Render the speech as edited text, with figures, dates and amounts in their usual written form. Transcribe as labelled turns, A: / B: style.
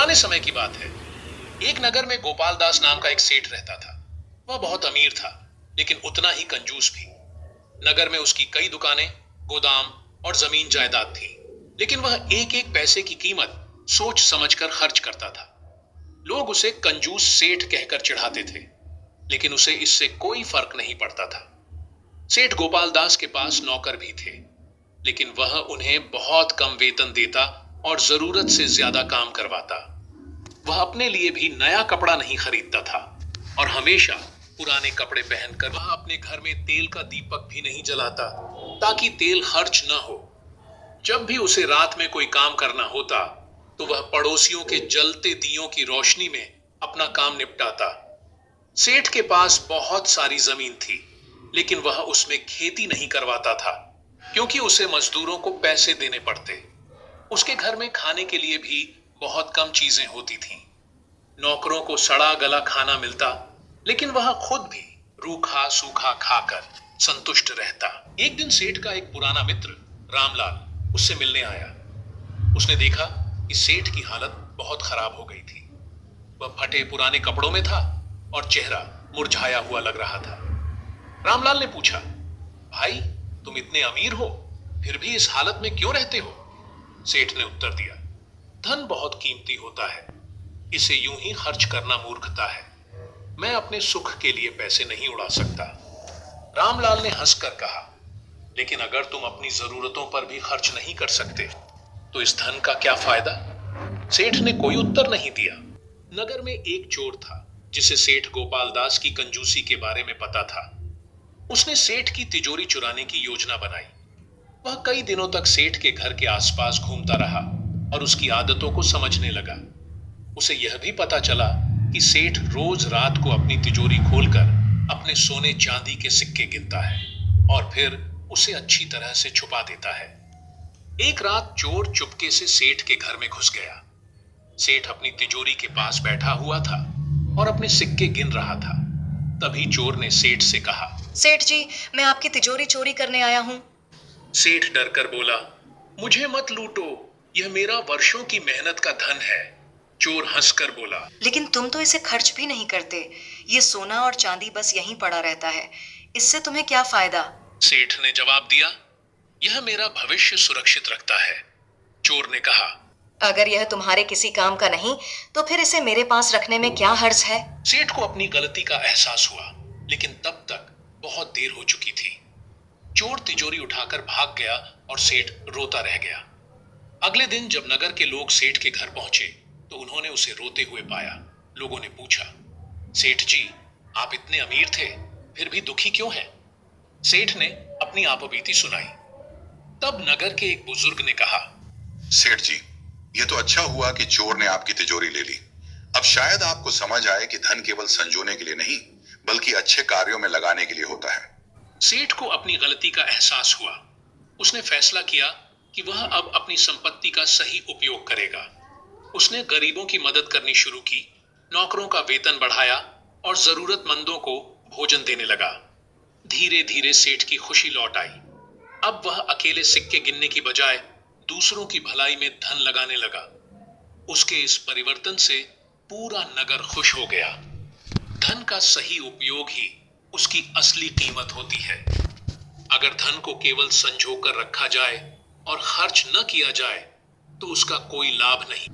A: पुराने समय की बात है। एक नगर में गोपाल दास नाम का एक सेठ रहता था। वह बहुत अमीर था, लेकिन उतना ही कंजूस भी। नगर में उसकी कई दुकानें, गोदाम और जमीन जायदाद थी, लेकिन वह एक एक पैसे की कीमत सोच समझकर खर्च करता था। लोग उसे कंजूस सेठ कहकर चिढ़ाते थे, लेकिन उसे इससे कोई फर्क नहीं पड़ता था। सेठ गोपाल दास के पास नौकर भी थे, लेकिन वह उन्हें बहुत कम वेतन देता और जरूरत से ज्यादा काम करवाता। वह अपने लिए भी नया कपड़ा नहीं खरीदता था और हमेशा पुराने कपड़े पहनकर वह अपने घर में तेल का दीपक भी नहीं जलाता, ताकि तेल खर्च न हो। जब भी उसे रात में कोई काम करना होता, तो वह पड़ोसियों के जलते दियों की रोशनी में अपना काम निपटाता। सेठ के पास बहुत सारी जमीन थी, लेकिन वह उसमें खेती नहीं करवाता था, क्योंकि उसे मजदूरों को पैसे देने पड़ते। उसके घर में खाने के लिए भी बहुत कम चीजें होती थीं। नौकरों को सड़ा गला खाना मिलता, लेकिन वह खुद भी रूखा सूखा खाकर संतुष्ट रहता। एक दिन सेठ का एक पुराना मित्र रामलाल उससे मिलने आया। उसने देखा कि सेठ की हालत बहुत खराब हो गई थी। वह फटे पुराने कपड़ों में था और चेहरा मुरझाया हुआ लग रहा था। रामलाल ने पूछा, भाई, तुम इतने अमीर हो, फिर भी इस हालत में क्यों रहते हो? सेठ ने उत्तर दिया, धन बहुत कीमती होता है, इसे यूं ही खर्च करना मूर्खता है। मैं अपने सुख के लिए पैसे नहीं उड़ा सकता। रामलाल ने हंसकर कहा, लेकिन अगर तुम अपनी जरूरतों पर भी खर्च नहीं कर सकते, तो इस धन का क्या फायदा? सेठ ने कोई उत्तर नहीं दिया। नगर में एक चोर था, जिसे सेठ गोपाल दास की कंजूसी के बारे में पता था। उसने सेठ की तिजोरी चुराने की योजना बनाई। वह कई दिनों तक सेठ के घर के आसपास घूमता रहा और उसकी आदतों को समझने लगा। उसे यह भी पता चला कि सेठ रोज रात को अपनी तिजोरी खोलकर अपने सोने चांदी के सिक्के गिनता है और फिर उसे अच्छी तरह से छुपा देता है। एक रात चोर चुपके से सेठ के घर में घुस गया। सेठ अपनी तिजोरी के पास बैठा हुआ था और अपने सिक्के गिन रहा था। तभी चोर ने सेठ से कहा,
B: सेठ जी, मैं आपकी तिजोरी चोरी करने आया हूँ।
A: सेठ डरकर बोला, मुझे मत लूटो, यह मेरा वर्षों की मेहनत का धन है। चोर हंसकर बोला,
B: लेकिन तुम तो इसे खर्च भी नहीं करते। ये सोना और चांदी बस यहीं पड़ा रहता है, इससे तुम्हें क्या फायदा?
A: सेठ ने जवाब दिया, यह मेरा भविष्य सुरक्षित रखता है। चोर ने कहा,
B: अगर यह तुम्हारे किसी काम का नहीं, तो फिर इसे मेरे पास रखने में क्या हर्ज है?
A: सेठ को अपनी गलती का एहसास हुआ, लेकिन तब तक बहुत देर हो चुकी थी। चोर तिजोरी उठाकर भाग गया और सेठ रोता रह गया। अगले दिन जब नगर के लोग सेठ के घर पहुंचे, तो उन्होंने उसे रोते हुए पाया। लोगों ने पूछा, सेठ जी, आप इतने अमीर थे, फिर भी दुखी क्यों हैं? सेठ ने अपनी आपबीती सुनाई। तब नगर के एक बुजुर्ग ने कहा,
C: सेठ जी, यह तो अच्छा हुआ कि चोर ने आपकी तिजोरी ले ली। अब शायद आपको समझ आए कि धन केवल संजोने के लिए नहीं, बल्कि अच्छे कार्यों में लगाने के लिए होता है।
A: सेठ को अपनी गलती का एहसास हुआ। उसने फैसला किया कि वह अब अपनी संपत्ति का सही उपयोग करेगा। उसने गरीबों की मदद करनी शुरू की, नौकरों का वेतन बढ़ाया और जरूरतमंदों को भोजन देने लगा। धीरे धीरे सेठ की खुशी लौट आई। अब वह अकेले सिक्के गिनने की बजाय दूसरों की भलाई में धन लगाने लगा। उसके इस परिवर्तन से पूरा नगर खुश हो गया। धन का सही उपयोग ही उसकी असली कीमत होती है। अगर धन को केवल संजो कर रखा जाए और खर्च न किया जाए, तो उसका कोई लाभ नहीं।